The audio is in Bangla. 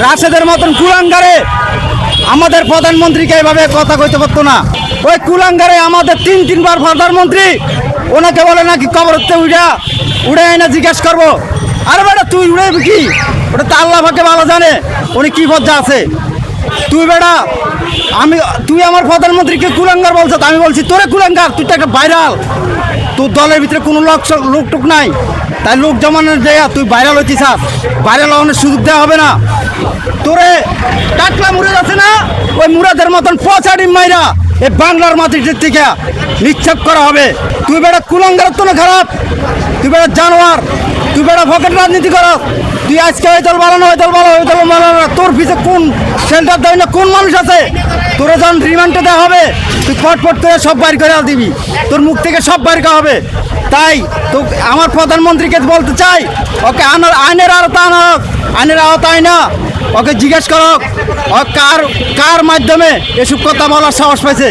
রাশেদের মতন কুলাঙ্গারে আমাদের প্রধানমন্ত্রীকে এভাবে কথা কইতে পারতো না। ওই কুলাঙ্গারে আমাদের তিনবার প্রধানমন্ত্রী, ওনাকে বলে নাকি কবরতে উড়ে না জিজ্ঞেস করবো। আরে বেটা তুই উড়ে কি, ওটা তো আল্লাহ পাকে ভালো জানে উনি কি পর্যায়ে আছে। তুই আমার প্রধানমন্ত্রীকে কুলাঙ্গার বলছ, আমি বলছি তোরে কুলাঙ্গার, তুই তো একটা ভাইরাল, তোর দলের ভিতরে কোনো লোকটুক নাই, তাই লোক জমানোর দেয়া তুই ভাইরাল হইতিস, ভাইরাল হওয়ার সুযোগ দেওয়া হবে না। তোরে টাকলা মুরাদ আছে না, ওই মুরাদের মতন পচাড়ি মাইরা এই বাংলার মাটির থেকে নিক্ষেপ করা হবে। তুই বেটা কুলাঙ্গার তো না খারাপ, তুই বেটা জানোয়ার, তুই বেটা পকেট রাজনীতি কর। তুই আজকে ওই দল বানানো, ওই দল বানানো, ওই দল বানানো, তোর পিছে কোন সেন্টার দেয় না, কোন মানুষ আছে? তোরা যখন রিমান্ডে দেওয়া হবে তুই পটপট করে সব বাইর করে দিবি, তোর মুখ থেকে সব বাইর করা হবে। তাই তো আমার প্রধানমন্ত্রীকে বলতে চাই, ওকে আইনের আওতা আনা, আইনের আওতায় না, ওকে জিজ্ঞেস করো কার মাধ্যমে এসব কথা বলার সাহস পাইছে।